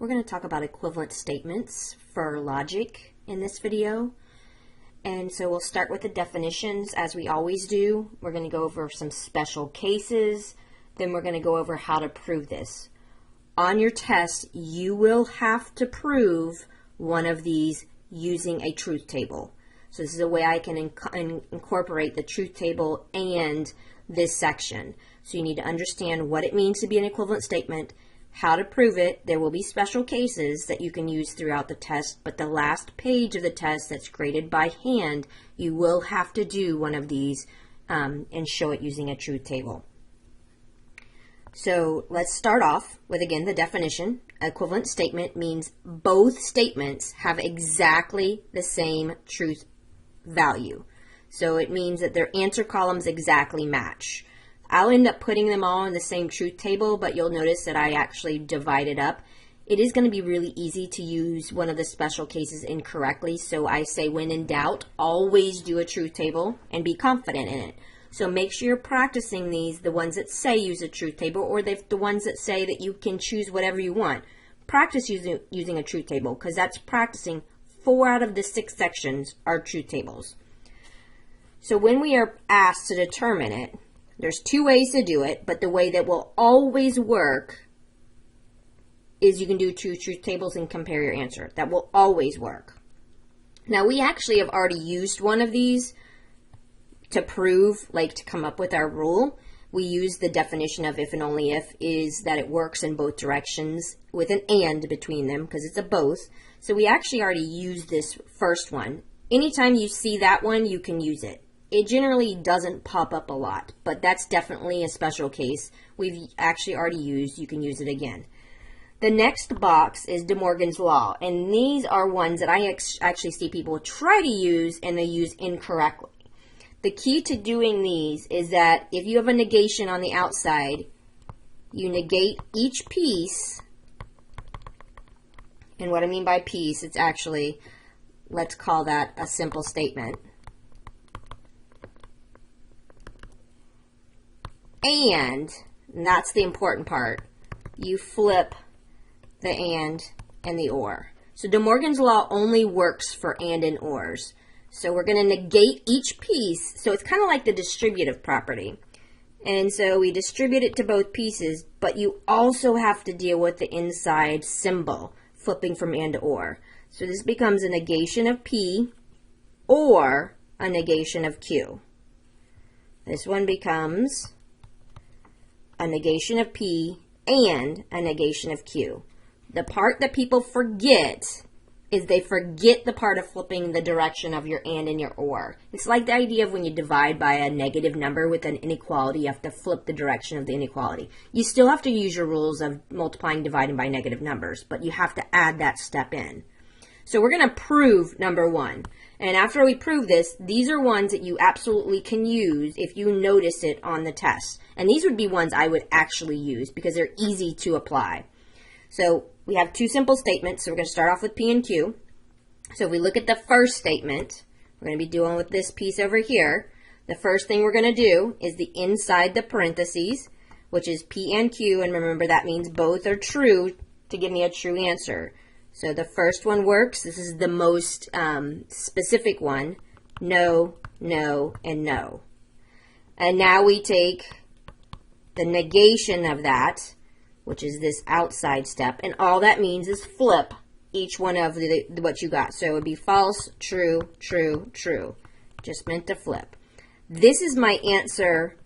We're going to talk about equivalent statements for logic in this video. And so we'll start with the definitions as we always do. We're going to go over some special cases. Then we're going to go over how to prove this. On your test, you will have to prove one of these using a truth table. So this is a way I can incorporate the truth table and this section. So you need to understand what it means to be an equivalent statement, how to prove it. There will be special cases that you can use throughout the test, but the last page of the test that's graded by hand, you will have to do one of these and show it using a truth table. So let's start off with, again, the definition. Equivalent statement means both statements have exactly the same truth value. So it means that their answer columns exactly match. I'll end up putting them all in the same truth table, but you'll notice that I actually divided up. It is going to be really easy to use one of the special cases incorrectly, so I say when in doubt, always do a truth table and be confident in it. So make sure you're practicing these, the ones that say use a truth table, or the ones that say that you can choose whatever you want. Practice using a truth table, because that's practicing 4 out of the 6 sections are truth tables. So when we are asked to determine it, there's 2 ways to do it, but the way that will always work is you can do 2 truth tables and compare your answer. That will always work. Now, we actually have already used one of these to prove, like to come up with our rule. We use the definition of if and only if is that it works in both directions with an and between them because it's a both. So we actually already used this first one. Anytime you see that one, you can use it. It generally doesn't pop up a lot, but that's definitely a special case we've actually already used. You can use it again. The next box is De Morgan's Law, and these are ones that I actually see people try to use and they use incorrectly. The key to doing these is that if you have a negation on the outside, you negate each piece, and what I mean by piece, it's actually, let's call that a simple statement. And that's the important part, you flip the and the or. So De Morgan's Law only works for and ors. So we're going to negate each piece. So it's kind of like the distributive property. And so we distribute it to both pieces, but you also have to deal with the inside symbol, flipping from and to or. So this becomes a negation of P or a negation of Q. This one becomes a negation of P and a negation of Q. The part that people forget is they forget the part of flipping the direction of your and your or. It's like the idea of when you divide by a negative number with an inequality, you have to flip the direction of the inequality. You still have to use your rules of multiplying, dividing by negative numbers, but you have to add that step in. So we're going to prove number 1. And after we prove this, these are ones that you absolutely can use if you notice it on the test. And these would be ones I would actually use because they're easy to apply. So we have 2 simple statements. So we're going to start off with P and Q. So if we look at the first statement, we're going to be dealing with this piece over here. The first thing we're going to do is the inside the parentheses, which is P and Q. And remember, that means both are true to give me a true answer. So the first one works. This is the most specific one. No, no, and no. And now we take the negation of that, which is this outside step, and all that means is flip each one of what you got. So it would be false, true, true, true. Just meant to flip. This is my answer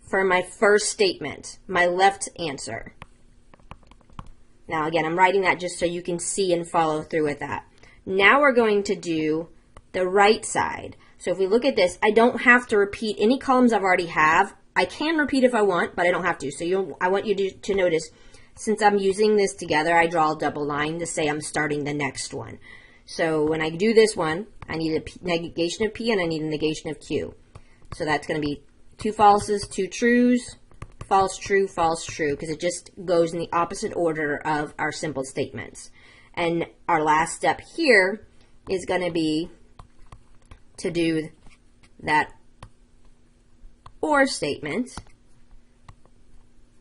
for my first statement, my left answer. Now again, I'm writing that just so you can see and follow through with that. Now we're going to do the right side. So if we look at this, I don't have to repeat any columns I've already have. I can repeat if I want, but I don't have to. So I want you to notice, since I'm using this together, I draw a double line to say I'm starting the next one. So when I do this one, I need a negation of P and I need a negation of Q. So that's going to be 2 falses, 2 trues, false, true, because it just goes in the opposite order of our simple statements. And our last step here is going to be to do that or statement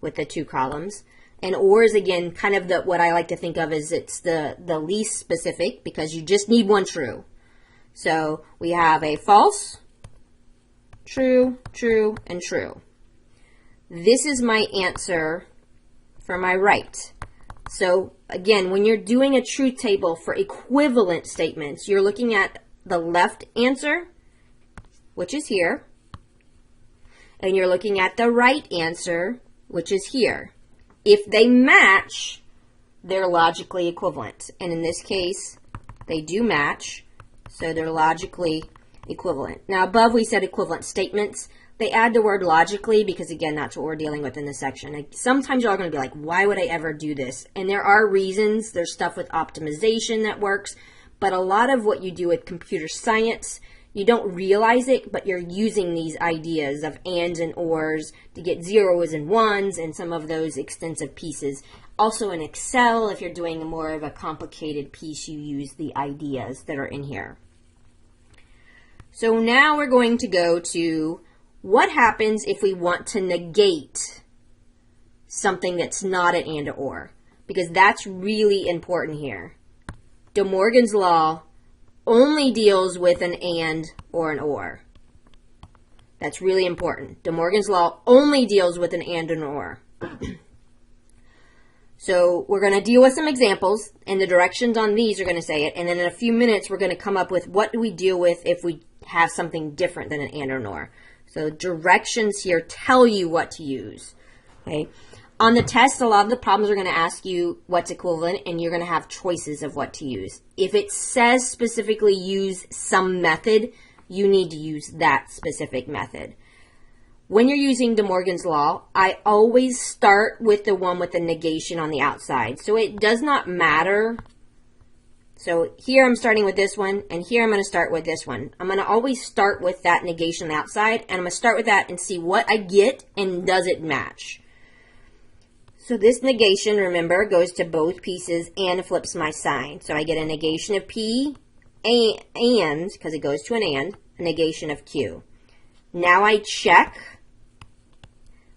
with the 2 columns. And or is, again, kind of what I like to think of as it's the least specific because you just need one true. So we have a false, true, true, and true. This is my answer for my right. So again, when you're doing a truth table for equivalent statements, you're looking at the left answer, which is here, and you're looking at the right answer, which is here. If they match, they're logically equivalent. And in this case, they do match, so they're logically equivalent. Now, above we said equivalent statements. They add the word logically because, again, that's what we're dealing with in this section. Like, sometimes y'all are going to be like, why would I ever do this? And there are reasons. There's stuff with optimization that works. But a lot of what you do with computer science, you don't realize it, but you're using these ideas of ands and ors to get zeros and ones and some of those extensive pieces. Also in Excel, if you're doing more of a complicated piece, you use the ideas that are in here. So now we're going to go to what happens if we want to negate something that's not an and or, because that's really important here. De Morgan's law only deals with an and or an or. That's really important. De Morgan's law only deals with an and and or. So we're going to deal with some examples, and the directions on these are going to say it, and then in a few minutes we're going to come up with what do we deal with if we have something different than an and or an or. So directions here tell you what to use. Okay. On the test, a lot of the problems are going to ask you what's equivalent, and you're going to have choices of what to use. If it says specifically use some method, you need to use that specific method. When you're using De Morgan's law, I always start with the one with the negation on the outside. So it does not matter. So here I'm starting with this one, and here I'm going to start with this one. I'm going to always start with that negation on the outside, and I'm going to start with that and see what I get and does it match. So this negation, remember, goes to both pieces and flips my sign. So I get a negation of P and, because it goes to an and, a negation of Q. Now I check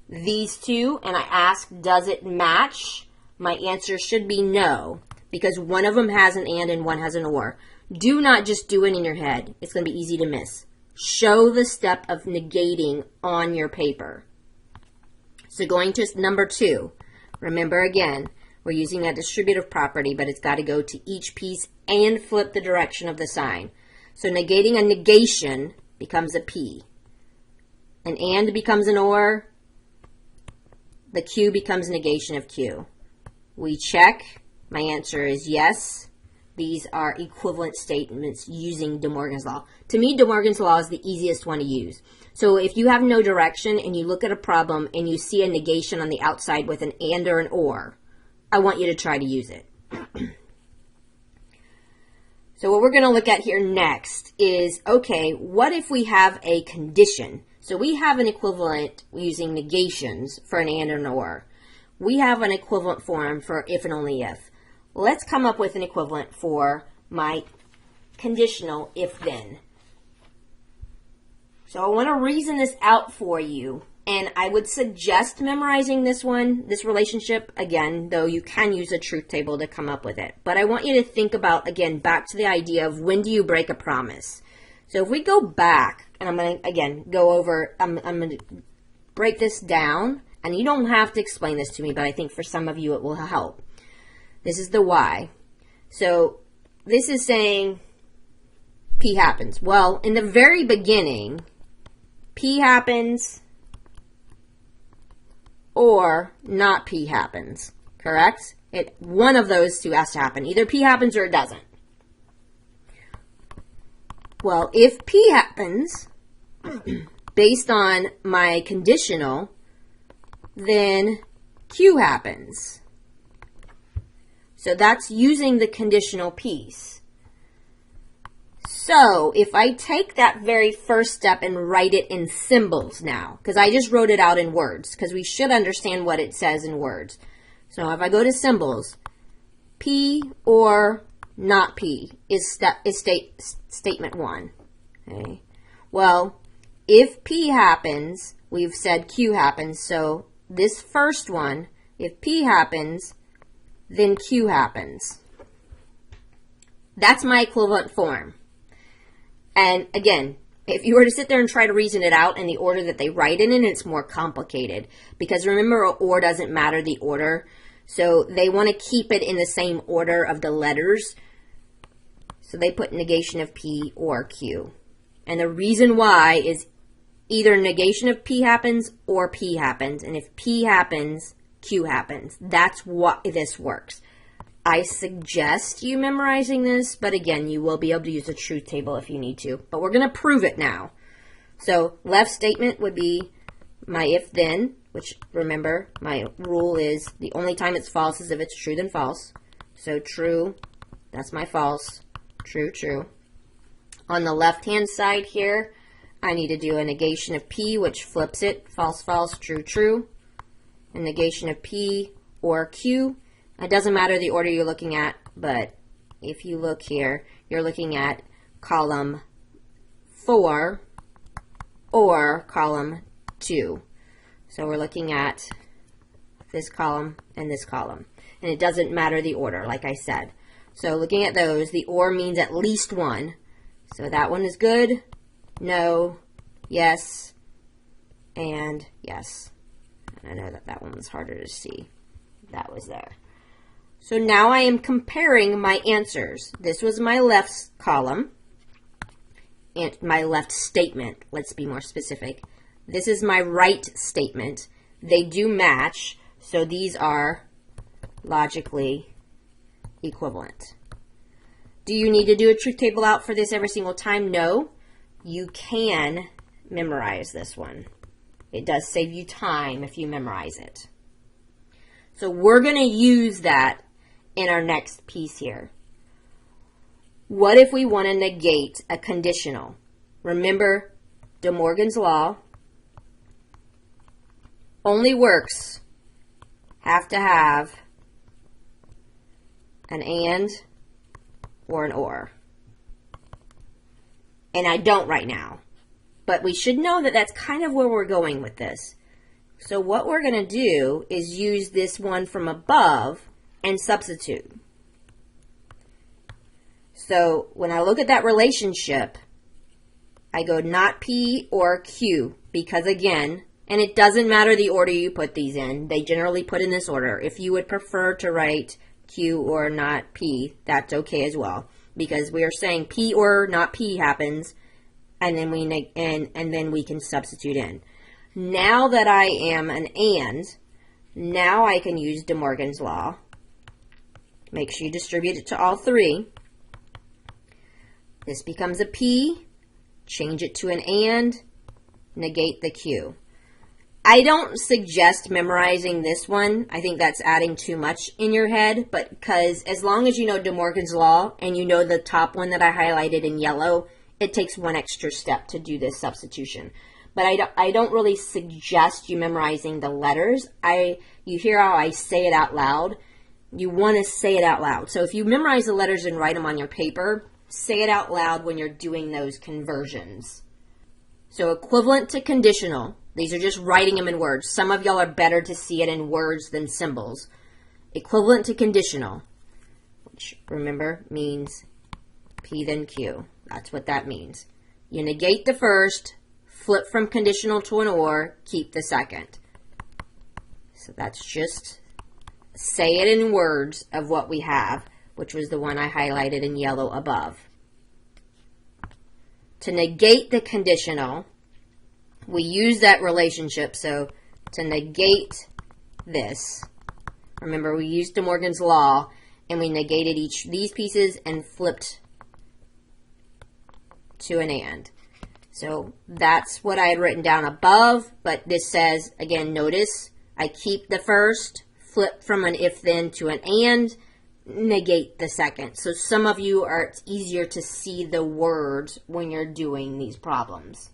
these two and I ask, does it match? My answer should be no, because one of them has an and one has an or. Do not just do it in your head. It's going to be easy to miss. Show the step of negating on your paper. So going to number 2. Remember again, we're using that distributive property, but it's got to go to each piece and flip the direction of the sign. So negating a negation becomes a P. An and becomes an or. The Q becomes negation of Q. We check. My answer is yes. These are equivalent statements using De Morgan's law. To me, De Morgan's law is the easiest one to use. So if you have no direction and you look at a problem and you see a negation on the outside with an and or an or, I want you to try to use it. So what we're going to look at here next is, okay, what if we have a condition? So we have an equivalent using negations for an and or an or. We have an equivalent form for if and only if. Let's come up with an equivalent for my conditional if-then. So I want to reason this out for you, and I would suggest memorizing this one, this relationship, again, though you can use a truth table to come up with it. But I want you to think about, again, back to the idea of when do you break a promise. So if we go back, and I'm going to, again, go over, I'm going to break this down, and you don't have to explain this to me, but I think for some of you it will help. This is the why. So this is saying P happens. Well, in the very beginning, P happens or not P happens, correct? One of those two has to happen. Either P happens or it doesn't. Well, if P happens, based on my conditional, then Q happens. So that's using the conditional piece. So if I take that very first step and write it in symbols now, because I just wrote it out in words, because we should understand what it says in words. So if I go to symbols, P or not P is statement 1. Okay. Well, if P happens, we've said Q happens, so this first one If P happens, then Q happens. That's my equivalent form. And again, if you were to sit there and try to reason it out in the order that they write it in, it's more complicated. Because remember, or doesn't matter the order. So they want to keep it in the same order of the letters. So they put negation of P or Q. And the reason why is either negation of P happens or P happens. And if P happens, Q happens. That's what this works. I suggest you memorizing this, but again, you will be able to use a truth table if you need to. But we're going to prove it now. So left statement would be my if then, which remember, my rule is the only time it's false is if it's true then false. So true, that's my false. True, true. On the left-hand side here, I need to do a negation of P, which flips it. False, false, true, true. A negation of P or Q. It doesn't matter the order you're looking at, but if you look here, you're looking at column 4 or column 2. So we're looking at this column and this column. And it doesn't matter the order, like I said. So looking at those, the or means at least one. So that one is good, no, yes, and yes. And I know that that one was harder to see. That was there. So now I am comparing my answers. This was my left column, and my left statement, let's be more specific. This is my right statement. They do match, so these are logically equivalent. Do you need to do a truth table out for this every single time? No. You can memorize this one. It does save you time if you memorize it. So we're going to use that in our next piece here. What if we want to negate a conditional? Remember, De Morgan's law only works, have to have an and or an or. And I don't right now. But we should know that that's kind of where we're going with this. So what we're going to do is use this one from above and substitute. So when I look at that relationship, I go not P or Q because again, and it doesn't matter the order you put these in. They generally put in this order. If you would prefer to write Q or not P, that's okay as well. Because we are saying P or not P happens, and then we can substitute in. Now that I am an and, now I can use De Morgan's law. Make sure you distribute it to all three. This becomes a P, change it to an and, negate the Q. I don't suggest memorizing this one. I think that's adding too much in your head, but because as long as you know De Morgan's law and you know the top one that I highlighted in yellow, it takes one extra step to do this substitution. But I don't really suggest you memorizing the letters. You hear how I say it out loud. You want to say it out loud. So if you memorize the letters and write them on your paper, say it out loud when you're doing those conversions. So equivalent to conditional. These are just writing them in words. Some of y'all are better to see it in words than symbols. Equivalent to conditional, which remember means P then Q. That's what that means. You negate the first, flip from conditional to an or, keep the second. So that's just say it in words of what we have, which was the one I highlighted in yellow above. To negate the conditional, we use that relationship. So to negate this, remember we used De Morgan's law and we negated each of these pieces and flipped to an and. So that's what I had written down above, but this says, again, notice I keep the first, flip from an if then to an and, negate the second. So some of you it's easier to see the words when you're doing these problems.